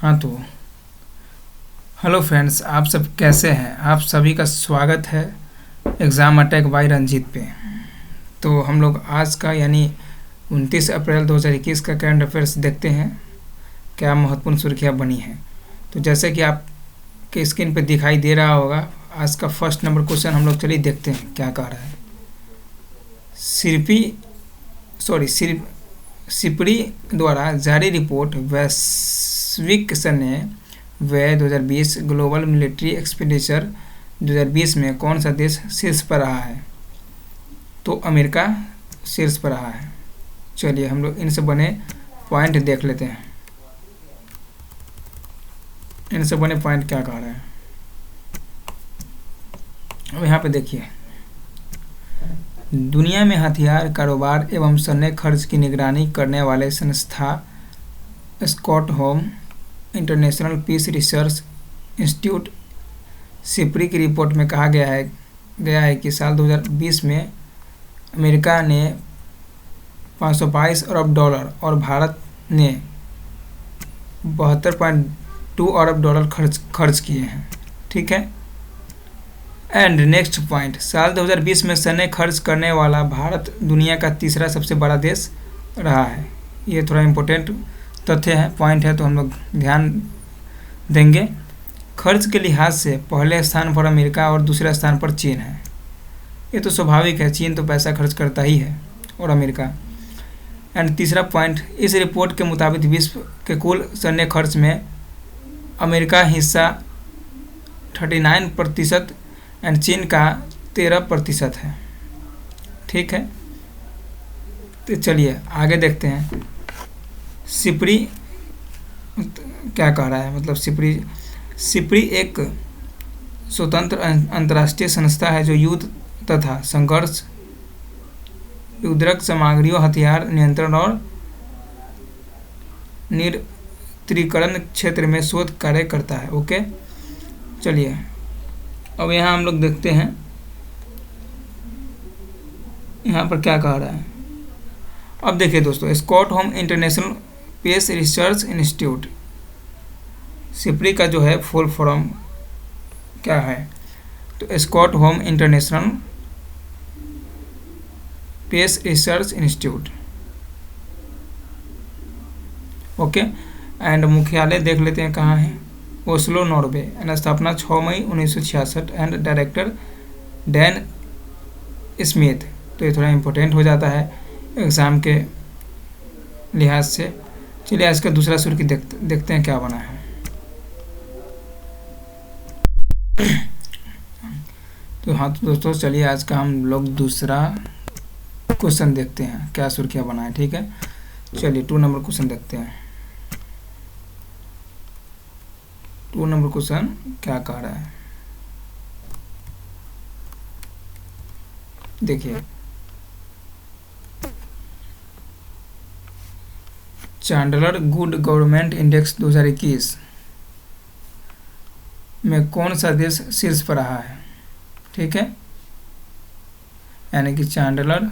हाँ तो hello friends, आप सब कैसे हैं। आप सभी का स्वागत है एग्ज़ाम अटैक बाय रंजीत पे। तो हम लोग आज का यानी 29 अप्रैल 2021 का करंट अफेयर्स देखते हैं, क्या महत्वपूर्ण सुर्खियाँ बनी हैं। तो जैसे कि आपके स्क्रीन पे दिखाई दे रहा होगा, आज का फर्स्ट नंबर क्वेश्चन हम लोग चलिए देखते हैं क्या कह रहा है। सिपरी द्वारा जारी रिपोर्ट वैश्विक सैन्य व्यय 2020 ग्लोबल मिलिट्री एक्सपेंडिचर 2020 में कौन सा देश शीर्ष पर रहा है। तो अमेरिका शीर्ष पर रहा है। चलिए हम लोग इनसे बने पॉइंट देख लेते हैं। इनसे बने पॉइंट क्या कह रहे हैं। अब यहाँ पे देखिए, दुनिया में हथियार कारोबार एवं सैन्य खर्च की निगरानी करने वाले संस्था Stockholm International Peace Research Institute SIPRI की रिपोर्ट में कहा गया है कि साल 2020 में अमेरिका ने 522 अरब डॉलर और भारत ने 72.2 अरब डॉलर खर्च किए हैं। ठीक है। एंड नेक्स्ट पॉइंट, साल 2020 में सैन्य खर्च करने वाला भारत दुनिया का तीसरा सबसे बड़ा देश रहा है। ये थोड़ा इम्पोर्टेंट तथ्य है, पॉइंट है, तो हम लोग ध्यान देंगे। खर्च के लिहाज से पहले स्थान पर अमेरिका और दूसरे स्थान पर चीन है। ये तो स्वाभाविक है, चीन तो पैसा खर्च करता ही है, और अमेरिका। एंड तीसरा पॉइंट, इस रिपोर्ट के मुताबिक विश्व के कुल सैन्य खर्च में अमेरिका हिस्सा 39% एंड चीन का 13% है। ठीक है। तो चलिए आगे देखते हैं सिपरी क्या कह रहा है। मतलब सिपरी एक स्वतंत्र अंतर्राष्ट्रीय संस्था है जो युद्ध तथा संघर्ष, युद्धक सामग्रियों, हथियार नियंत्रण और निरस्त्रीकरण क्षेत्र में शोध कार्य करता है। ओके, चलिए अब यहाँ हम लोग देखते हैं यहाँ पर क्या कह रहा है। अब देखिए दोस्तों, Stockholm International Peace Research Institute, SIPRI का जो है फुल फॉर्म क्या है, तो Stockholm International Peace Research Institute. Okay. And मुख्यालय देख लेते हैं कहाँ है, ओस्लो नॉर्वे। एंड स्थापना 6 मई 1966 एंड डायरेक्टर डैन स्मिथ। तो ये थोड़ा इम्पोर्टेंट हो जाता है एग्ज़ाम के लिहाज से। चलिए आज का दूसरा सुर्खी देखते हैं क्या बना है। तो हाँ तो दोस्तों, चलिए आज का हम लोग दूसरा क्वेश्चन देखते हैं क्या सुर्खियाँ बना है। ठीक है, चलिए 2 नंबर क्वेश्चन देखते हैं। 2 नंबर क्वेश्चन क्या कह रहा है, देखिए। चांडलर गुड गवर्नमेंट इंडेक्स 2021 में कौन सा देश शीर्ष पर रहा है। ठीक है, यानी कि Chandler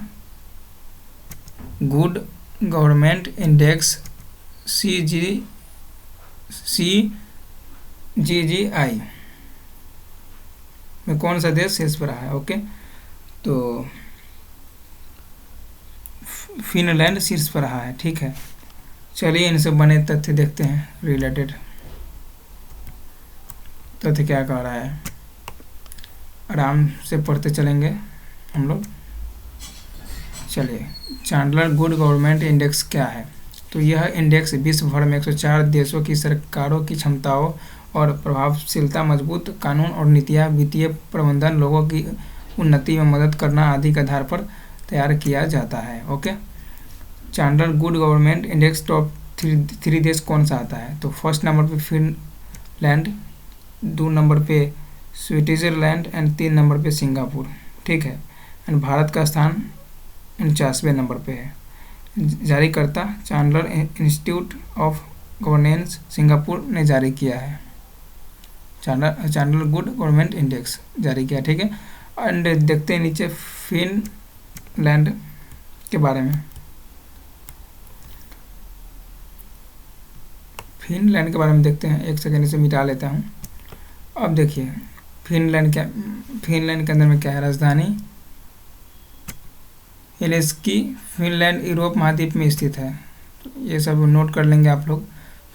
good government index CGI में कौन सा देश शीर्ष पर रहा है। ओके, तो फिनलैंड शीर्ष पर रहा है। ठीक है, चलिए इनसे बने तथ्य देखते हैं। रिलेटेड तथ्य क्या कह रहा है, आराम से पढ़ते चलेंगे हम लोग। चलिए, चांडलर गुड गवर्नमेंट इंडेक्स क्या है। तो यह इंडेक्स विश्व भर में 104 देशों की सरकारों की क्षमताओं और प्रभावशीलता, मजबूत कानून और नीतियाँ, वित्तीय प्रबंधन, लोगों की उन्नति में मदद करना आदि के आधार पर तैयार किया जाता है। Okay, Chandler good government index top 3 देश कौन सा आता है। तो फर्स्ट नंबर पे फिनलैंड, 2 नंबर पे स्विट्जरलैंड एंड 3 नंबर पे सिंगापुर। ठीक है, एंड भारत का स्थान 49वें नंबर पे है। जारीकर्ता Chandler institute of governance Singapore ने जारी किया है। चांडलर गुड गवर्नमेंट इंडेक्स जारी किया। ठीक है, एंड देखते हैं नीचे फिनलैंड के बारे में। फिनलैंड के बारे में देखते हैं। एक सेकेंड इसे मिटा लेता हूँ। अब देखिए फिनलैंड के अंदर में क्या है, राजधानी हेलसिंकी। फिनलैंड यूरोप महाद्वीप में स्थित है, ये सब नोट कर लेंगे आप लोग।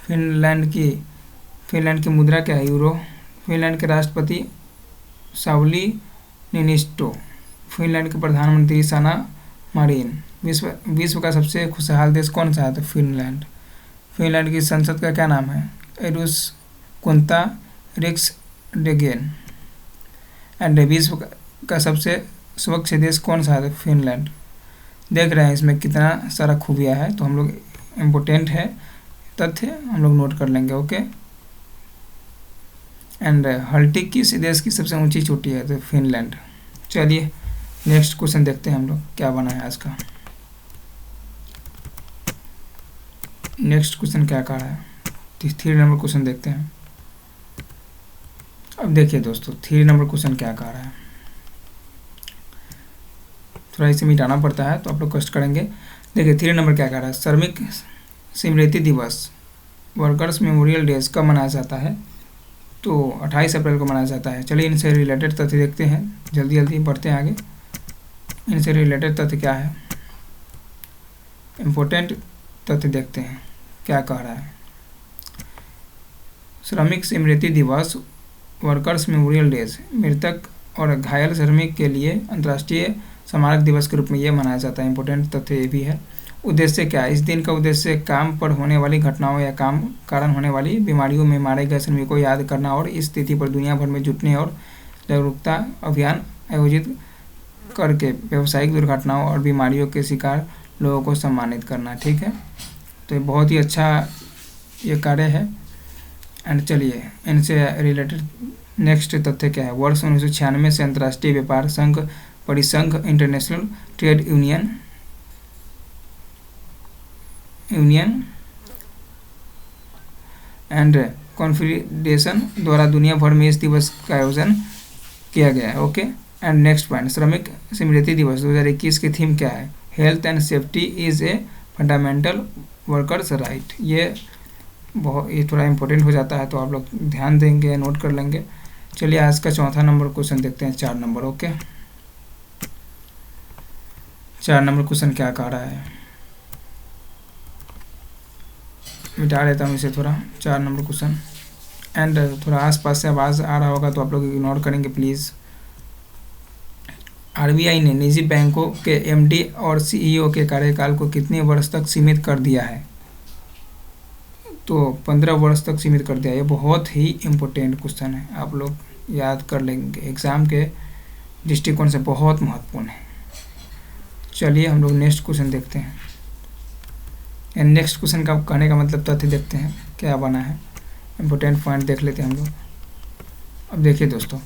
फिनलैंड की मुद्रा क्या है, यूरो। फिनलैंड के राष्ट्रपति साउली निनिस्टो। फिनलैंड के प्रधानमंत्री साना मारिन। विश्व का सबसे खुशहाल देश कौन सा है, तो फिनलैंड। फिनलैंड की संसद का क्या नाम है, एडुस्कुंता रिक्सडेगेन। एंड विश्व का सबसे स्वच्छ देश कौन सा है, तो फिनलैंड। देख रहे हैं इसमें कितना सारा खूबियाँ है, तो हम लोग इम्पोर्टेंट है तथ्य हम लोग नोट कर लेंगे। ओके। एंड हल्टिक किस देश की सबसे ऊंची चोटी है, तो फिनलैंड। चलिए नेक्स्ट क्वेश्चन देखते हैं हम लोग क्या बना है आज का। नेक्स्ट क्वेश्चन क्या कहा है, 3 नंबर क्वेश्चन देखते हैं। अब देखिए दोस्तों 3 नंबर क्वेश्चन क्या कह रहा है, थोड़ा इसे मिटाना पड़ता है तो आप लोग कष्ट करेंगे। देखिए 3 नंबर क्या कह रहा है, श्रमिक स्मृति दिवस वर्कर्स मेमोरियल डेज कब मनाया जाता है, तो 28 अप्रैल को मनाया जाता है। चलिए इनसे रिलेटेड तथ्य देखते हैं, जल्दी जल्दी बढ़ते हैं आगे। इनसे रिलेटेड तथ्य क्या है, इम्पोर्टेंट तथ्य देखते हैं क्या कह रहा है। श्रमिक स्मृति दिवस वर्कर्स मेमोरियल डेज मृतक और घायल श्रमिक के लिए अंतर्राष्ट्रीय स्मारक दिवस के रूप में ये मनाया जाता है। इम्पोर्टेंट तथ्य ये भी है। उद्देश्य क्या है, इस दिन का उद्देश्य काम पर होने वाली घटनाओं या काम कारण होने वाली बीमारियों में मारे गए श्रमिकों को याद करना और इस तिथि पर दुनिया भर में जुटने और जागरूकता अभियान आयोजित करके व्यावसायिक दुर्घटनाओं और बीमारियों के शिकार लोगों को सम्मानित करना। ठीक है, तो ये बहुत ही अच्छा ये कार्य है। एंड चलिए इनसे रिलेटेड नेक्स्ट तथ्य क्या है, वर्ष 1996 से अंतर्राष्ट्रीय व्यापार संघ परिसंघ international trade union and confederation द्वारा दुनिया भर में इस दिवस का आयोजन किया गया है। ओके। एंड नेक्स्ट पॉइंट, श्रमिक स्मृति दिवस 2021 की थीम क्या है, health and safety is a fundamental workers right. ये थोड़ा इम्पोर्टेंट हो जाता है तो आप लोग ध्यान देंगे, नोट कर लेंगे। चलिए आज का 4था नंबर क्वेश्चन देखते हैं, 4 नंबर। ओके, 4 नंबर क्वेश्चन क्या कह रहा है, मिटा लेता हूँ इसे थोड़ा। 4 नंबर क्वेश्चन एंड थोड़ा आसपास से आवाज़ आ रहा होगा तो आप लोग इग्नोर करेंगे प्लीज़। आरबीआई ने निजी बैंकों के एमडी और सीईओ के कार्यकाल को कितने वर्ष तक सीमित कर दिया है, तो 15 वर्ष तक सीमित कर दिया। ये बहुत ही इम्पोर्टेंट क्वेश्चन है, आप लोग याद कर लेंगे, एग्ज़ाम के दृष्टिकोण से बहुत महत्वपूर्ण है। चलिए हम लोग नेक्स्ट क्वेश्चन देखते हैं। नेक्स्ट क्वेश्चन का कहने का मतलब तथ्य देखते हैं क्या बना है, इम्पोर्टेंट पॉइंट देख लेते हैं हम लोग। अब देखिए दोस्तों,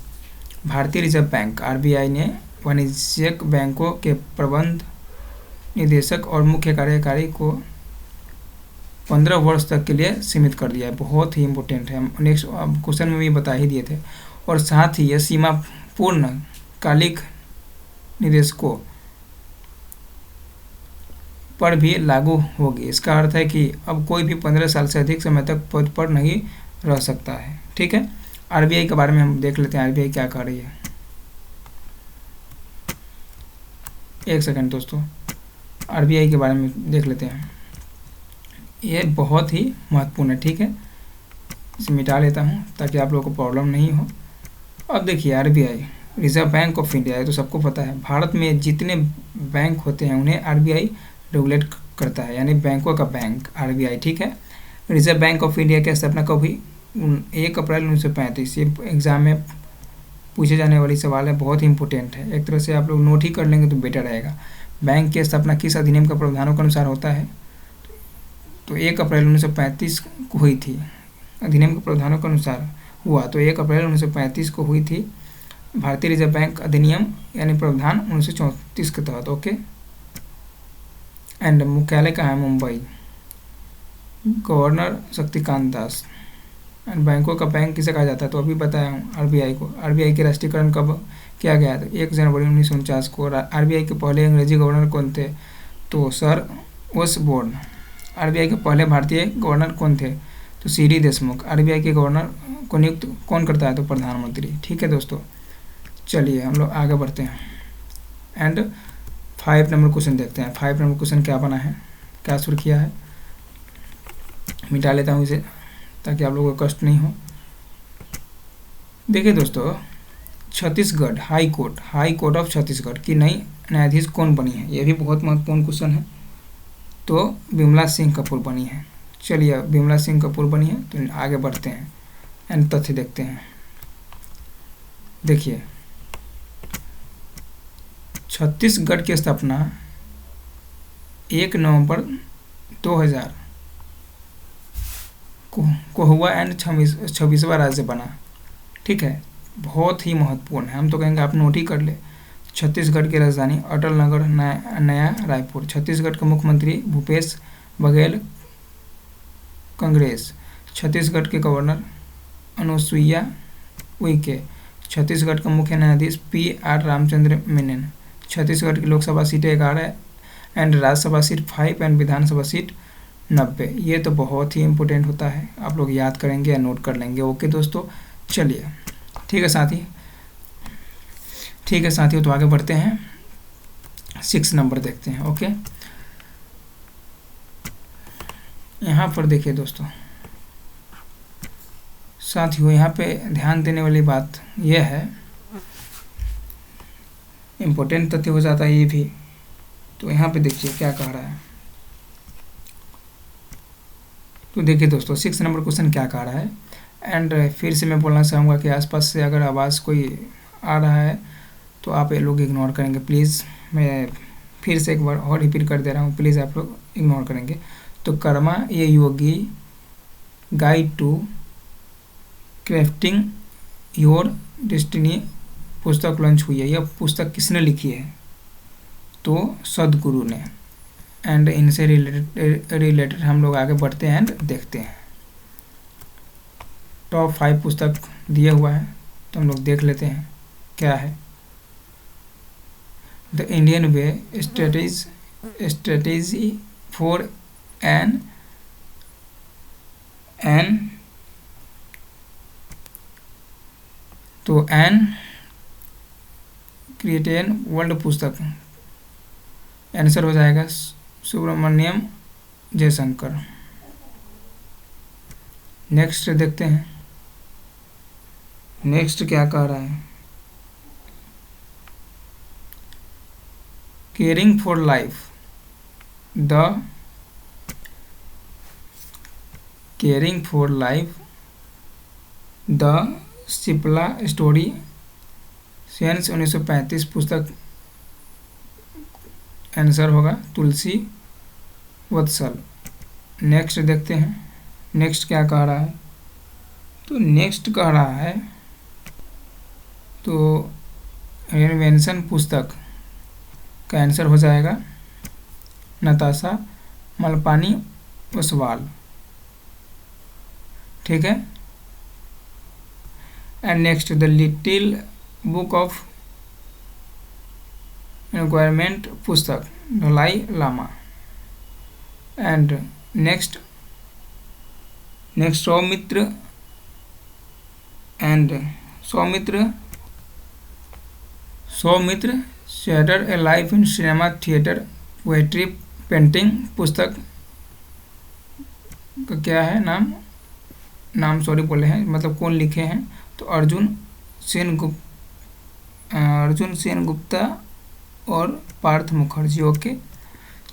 भारतीय रिजर्व बैंक आरबीआई ने वाणिज्यिक बैंकों के प्रबंध निदेशक और मुख्य कार्यकारी को 15 वर्ष तक के लिए सीमित कर दिया है। बहुत ही इम्पोर्टेंट है, नेक्स्ट क्वेश्चन में भी बता ही दिए थे। और साथ ही यह सीमा पूर्णकालिक निदेशकों पर भी लागू होगी। इसका अर्थ है कि अब कोई भी 15 साल से अधिक समय तक पद पर नहीं रह सकता है। ठीक है, आरबीआई के बारे में हम देख लेते हैं, आरबीआई क्या कर रही है। एक सेकंड दोस्तों, आरबीआई के बारे में देख लेते हैं, ये बहुत ही महत्वपूर्ण है। ठीक है, इसे मिटा लेता हूँ ताकि आप लोगों को प्रॉब्लम नहीं हो। अब देखिए RBI reserve bank of India है तो सबको पता है, भारत में जितने बैंक होते हैं उन्हें आरबीआई रेगुलेट करता है, यानी बैंकों का बैंक आरबीआई। ठीक है, रिजर्व बैंक ऑफ इंडिया की स्थापना कब हुई, 1 अप्रैल 1935। ये एग्जाम में पूछे जाने वाली सवाल है, बहुत ही इंपॉर्टेंट है। एक तरह से आप लोग नोट ही कर लेंगे तो बेटर रहेगा। बैंक की स्थापना किस अधिनियम के प्रावधानों के अनुसार होता है, तो 1 अप्रैल 1935 को हुई थी। अधिनियम के प्रावधानों के अनुसार हुआ तो 1 अप्रैल 1935 को हुई थी। भारतीय रिजर्व बैंक अधिनियम यानी प्रावधान 1934 के तहत। ओके, एंड मुख्यालय कहाँ है, मुंबई। गवर्नर शक्तिकांत दास। एंड बैंकों का बैंक किसे कहा जाता है, तो अभी बताया हूँ आरबीआई को। आरबीआई के राष्ट्रीयकरण कब किया गया था, 1 जनवरी 1949 को। आरबीआई के पहले अंग्रेजी गवर्नर कौन थे, तो सर ओसबोर्न। आरबीआई के पहले भारतीय गवर्नर कौन थे, तो सी.डी. देशमुख। आरबीआई के गवर्नर को नियुक्त कौन करता है? तो प्रधानमंत्री। ठीक है दोस्तों, चलिए हम लोग आगे बढ़ते हैं एंड 5 नंबर क्वेश्चन देखते हैं। 5 नंबर क्वेश्चन क्या बना है, क्या सुर्खिया है, मिटा लेता हूँ इसे ताकि आप लोगों को कष्ट नहीं हो। देखिए दोस्तों, Chhattisgarh high court of Chhattisgarh की नई न्यायाधीश कौन बनी है? ये भी बहुत महत्वपूर्ण क्वेश्चन है। तो विमला सिंह कपूर बनी है। चलिए, विमला सिंह कपूर बनी है। तो आगे बढ़ते हैं एंड तथ्य देखते हैं। देखिए, छत्तीसगढ़ की स्थापना 1 नवंबर 2000 को हुआ एंड 26वां राज्य बना। ठीक है, बहुत ही महत्वपूर्ण है। हम तो कहेंगे आप नोट ही कर ले। छत्तीसगढ़ की राजधानी अटल नगर नया रायपुर। छत्तीसगढ़ के मुख्यमंत्री भूपेश बघेल कांग्रेस। छत्तीसगढ़ के गवर्नर अनुसुईया उइके। छत्तीसगढ़ का मुख्य न्यायाधीश PR रामचंद्र मेनन। छत्तीसगढ़ की लोकसभा सीटें 11 and Rajya Sabha seat 5 and Vidhan Sabha seat 90। ये तो बहुत ही इम्पोर्टेंट होता है, आप लोग याद करेंगे या नोट कर लेंगे। ओके दोस्तों, चलिए ठीक है साथियों, तो आगे बढ़ते हैं। 6 नंबर देखते हैं। ओके, यहाँ पर देखिए दोस्तों साथियों, यहाँ पे ध्यान देने वाली बात यह है, इम्पोर्टेंट तथ्य हो जाता है ये भी। तो यहाँ पे देखिए क्या कह रहा है। तो देखिए दोस्तों, 6 नंबर क्वेश्चन क्या कह रहा है एंड फिर से मैं बोलना चाहूँगा कि आसपास से अगर आवाज़ कोई आ रहा है तो आप ये लोग इग्नोर करेंगे प्लीज़। मैं फिर से एक बार और रिपीट कर दे रहा हूँ, प्लीज़ आप लोग इग्नोर करेंगे। तो कर्मा ये yogi guide to crafting your destiny पुस्तक लॉन्च हुई है। यह पुस्तक किसने लिखी है? तो सदगुरु ने। एंड इनसे रिलेटेड हम लोग आगे बढ़ते हैं एंड देखते हैं। टॉप 5 पुस्तक दिया हुआ है, तो हम लोग देख लेते हैं क्या है। The Indian way strategy for an क्रिएटेन वर्ल्ड पुस्तक। आंसर हो जाएगा सुब्रमण्यम जयशंकर। नेक्स्ट देखते हैं, नेक्स्ट क्या कह रहा है। Caring for life the Cipla story sense 1935 पुस्तक। आंसर होगा तुलसी वत्सल। नेक्स्ट देखते हैं, नेक्स्ट क्या कह रहा है। तो नेक्स्ट कह रहा है, तो इन्वेंशन पुस्तक का आंसर हो जाएगा नताशा मलपानी ओसवाल। ठीक है, and next the little book of environment पुस्तक दलाई लामा। एंड नेक्स्ट सौमित्र शेडर a life in cinema theatre poetry painting पुस्तक का क्या है नाम सॉरी बोले हैं, मतलब कौन लिखे हैं? तो अर्जुन सेन गुप्ता और पार्थ मुखर्जी। ओके,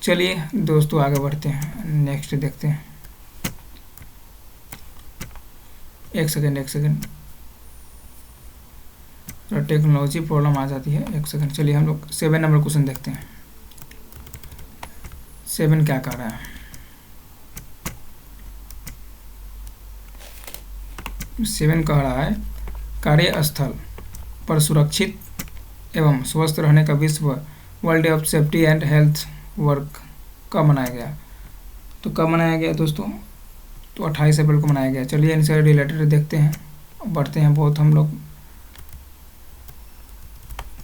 चलिए दोस्तों आगे बढ़ते हैं, नेक्स्ट देखते हैं। एक सेकेंड, तो टेक्नोलॉजी प्रॉब्लम आ जाती है, एक सेकेंड। चलिए हम लोग 7 नंबर क्वेश्चन देखते हैं। 7 क्या कर रहा है। 7 कह रहा है कार्यस्थल पर सुरक्षित एवं स्वस्थ रहने का विश्व world day of safety and health work कब मनाया गया? तो कब मनाया गया दोस्तों? तो 28 अप्रैल को मनाया गया। चलिए इनसे रिलेटेड देखते हैं, बढ़ते हैं। बहुत हम लोग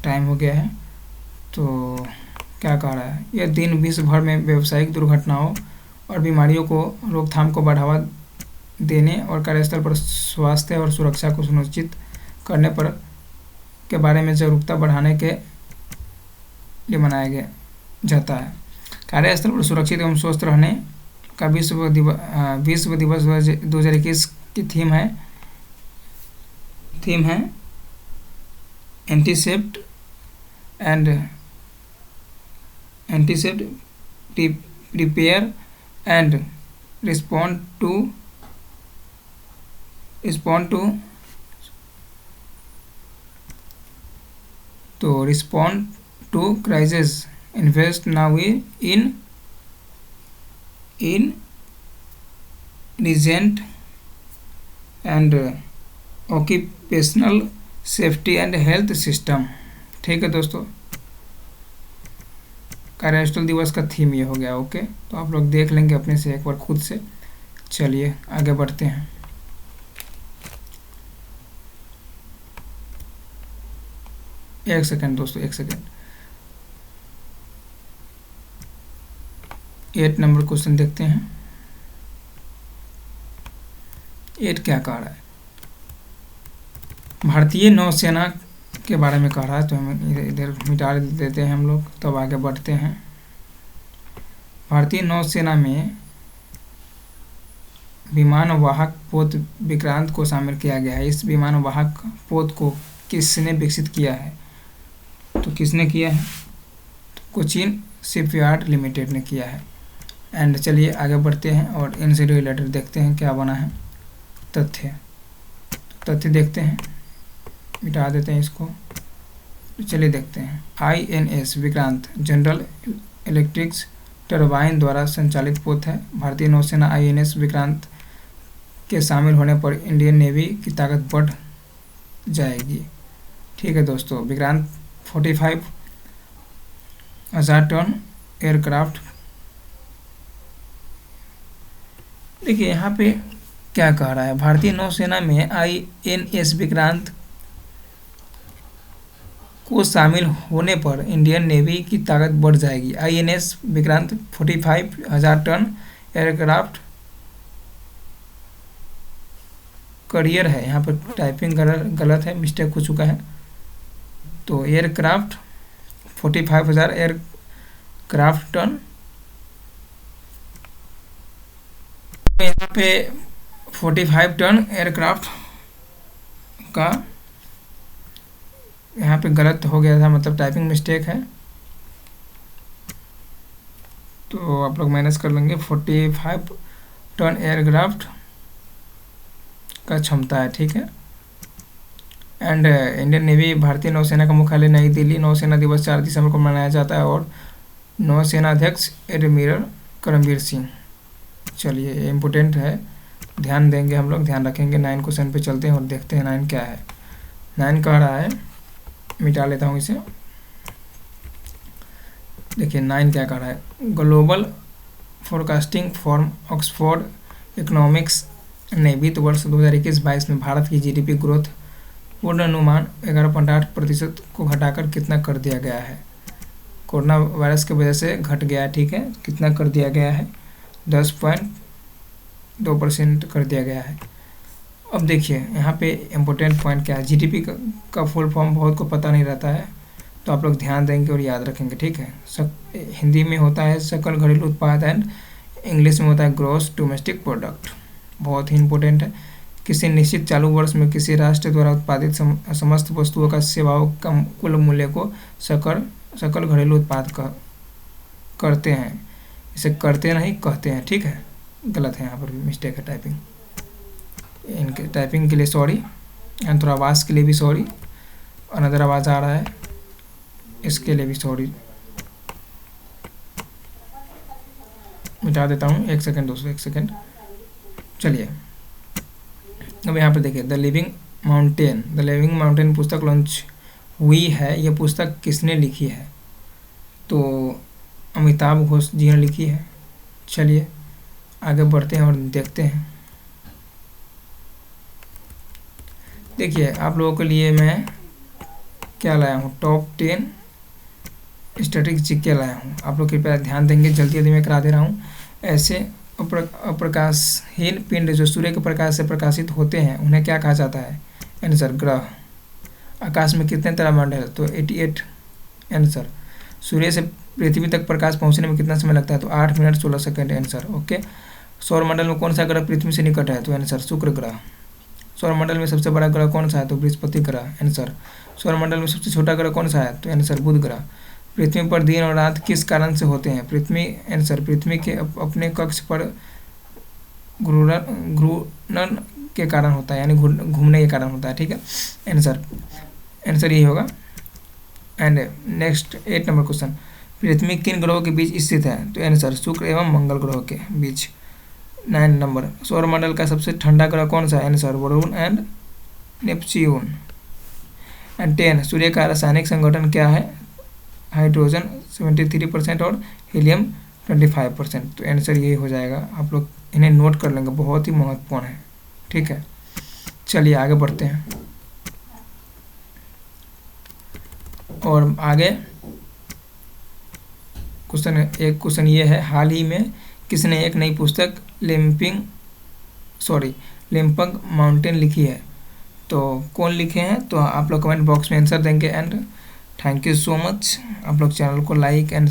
टाइम हो गया है। तो क्या कह रहा है, यह दिन विश्व भर में व्यावसायिक दुर्घटनाओं और बीमारियों को रोकथाम को बढ़ावा देने और कार्यस्थल पर स्वास्थ्य और सुरक्षा को सुनिश्चित करने पर के बारे में जागरूकता बढ़ाने के लिए मनाया गया जाता है। कार्यस्थल पर सुरक्षित एवं स्वस्थ रहने का विश्व दिवस 2021 की थीम है anticipate prepare and respond to crisis, invest now in resilient and occupational safety and health system. ठीक है दोस्तों, कार्यस्थल दिवस का थीम ये हो गया। ओके, तो आप लोग देख लेंगे अपने से एक बार खुद से। चलिए आगे बढ़ते हैं। एक सेकंड दोस्तों, एक सेकंड। 8 नंबर क्वेश्चन देखते हैं। 8 क्या कह रहा है? भारतीय नौसेना के बारे में कह रहा है, तो हम इधर मिटा देते हैं हम लोग, तब आगे बढ़ते हैं। भारतीय नौसेना में विमानवाहक पोत विक्रांत को शामिल किया गया है। इस विमानवाहक पोत को किसने विकसित किया है? तो किसने किया है? तो कोचिन शिपयार्ड लिमिटेड ने किया है। एंड चलिए आगे बढ़ते हैं और इनसे रिलेटेड देखते हैं क्या बना है तथ्य देखते हैं। मिटा देते हैं इसको। तो चलिए देखते हैं। INS Vikrant general electrics turbine द्वारा संचालित पोत है। भारतीय नौसेना INS विक्रांत के शामिल होने पर इंडियन नेवी की ताकत बढ़ जाएगी। ठीक है दोस्तों, विक्रांत 45,000 टन एयरक्राफ्ट। देखिए यहाँ पे क्या कह रहा है, भारतीय नौसेना में INS विक्रांत को शामिल होने पर इंडियन नेवी की ताकत बढ़ जाएगी। INS Vikrant 45,000 ton aircraft carrier है। यहाँ पर टाइपिंग गलत है, मिस्टेक हो चुका है। तो एयरक्राफ्ट 45,000 एयरक्राफ्ट टन, यहाँ पे 45 टन एयरक्राफ्ट का यहाँ पे गलत हो गया था, मतलब टाइपिंग मिस्टेक है, तो आप लोग माइनस कर लेंगे। 45 टन एयरक्राफ्ट का क्षमता है। ठीक है। एंड इंडियन नेवी भारतीय नौसेना का मुख्यालय नई दिल्ली। नौसेना दिवस 4 दिसंबर को मनाया जाता है और नौसेना अध्यक्ष एडमिरल करमबीर सिंह। चलिए ये इम्पोर्टेंट है, ध्यान देंगे हम लोग, ध्यान रखेंगे। 9 क्वेश्चन पे चलते हैं और देखते हैं 9 क्या है। 9 कह रहा है, मिटा लेता हूँ इसे। देखिए 9 क्या कह रहा है, global forecasting form Oxford economics ने वित्त वर्ष 2021-22 में भारत की GDP ग्रोथ पूर्वानुमान 11.8% को घटाकर कितना कर दिया गया है? कोरोना वायरस की वजह से घट गया है। ठीक है, कितना कर दिया गया है? 10.2% कर दिया गया है। अब देखिए यहाँ पे इम्पोर्टेंट पॉइंट क्या है। GDP का फुल फॉर्म बहुत को पता नहीं रहता है, तो आप लोग ध्यान देंगे और याद रखेंगे। ठीक है, हिंदी में होता है सकल घरेलू उत्पाद एंड इंग्लिश में होता है ग्रॉस डोमेस्टिक प्रोडक्ट। बहुत ही इंपॉर्टेंट है। किसी निश्चित चालू वर्ष में किसी राष्ट्र द्वारा उत्पादित समस्त वस्तुओं का सेवाओं का कुल मूल्य को सकल घरेलू उत्पाद करते हैं। इसे करते नहीं कहते हैं। ठीक है, गलत है, यहाँ पर मिस्टेक है टाइपिंग। इनके टाइपिंग के लिए सॉरी, एंड थोड़ा आवाज़ के लिए भी सॉरी, अनदर आवाज़ आ रहा है इसके लिए भी सॉरी। मिटा देता हूँ, 1 सेकेंड दोस्तों, 1 सेकेंड। चलिए अब यहाँ पे देखिए, द लिविंग माउंटेन पुस्तक लॉन्च हुई है। यह पुस्तक किसने लिखी है? तो अमिताभ घोष जी ने लिखी है। चलिए आगे बढ़ते हैं और देखते हैं। देखिए आप लोगों के लिए मैं क्या लाया हूँ, टॉप 10 स्टैटिस्टिक्स लाया हूँ। आप लोग कृपया ध्यान देंगे, जल्दी जल्दी मैं करा दे रहा हूँ। ऐसे अप्रकाशहीन पिंड जो सूर्य के प्रकाश से प्रकाशित होते हैं उन्हें क्या कहा जाता है? आंसर ग्रह। आकाश में कितने तारामंडल है? तो 88। आंसर। सूर्य से पृथ्वी तक प्रकाश पहुंचने में कितना समय लगता है? तो 8 मिनट 16 सेकंड। आंसर। ओके। सौरमंडल में कौन सा ग्रह पृथ्वी से निकट है? तो आंसर शुक्र ग्रह। सौरमंडल में सबसे बड़ा ग्रह कौन सा है? तो बृहस्पति ग्रह। आंसर। सौरमंडल में सबसे छोटा ग्रह कौन सा है? तो आंसर बुध ग्रह। पृथ्वी पर दिन और रात किस कारण से होते हैं? पृथ्वी के अपने कक्ष पर घूर्णन के कारण होता है, यानी घूमने के कारण होता है। ठीक है। आंसर यही होगा। एंड नेक्स्ट 8 नंबर क्वेश्चन, पृथ्वी किन ग्रहों के बीच स्थित है? तो आंसर शुक्र एवं मंगल ग्रहों के बीच। 9 नंबर, सौरमंडल का सबसे ठंडा ग्रह कौन सा है? Answer Varun and Neptune. And 10, सूर्य का रासायनिक संगठन क्या है? हाइड्रोजन 73% और हीलियम 25%। तो आंसर यही हो जाएगा। आप लोग इन्हें नोट कर लेंगे, बहुत ही महत्वपूर्ण है। ठीक है, चलिए आगे बढ़ते हैं। और आगे क्वेश्चन ये है, हाल ही में किसने एक नई पुस्तक लिम्पंग माउंटेन लिखी है? तो कौन लिखे हैं? तो आप लोग कमेंट बॉक्स में आंसर देंगे। And thank you so much. आप लोग चैनल को like and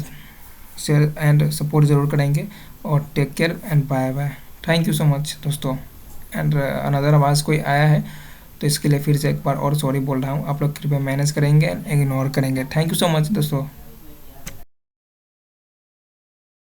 share and support ज़रूर करेंगे। और take care and bye bye. Thank you so much दोस्तों। एंड अनदर आवाज़ कोई आया है तो इसके लिए फिर से एक बार और सॉरी बोल रहा हूँ। आप लोग कृपया मैनेज करेंगे, इग्नोर करेंगे। थैंक यू सो मच दोस्तों।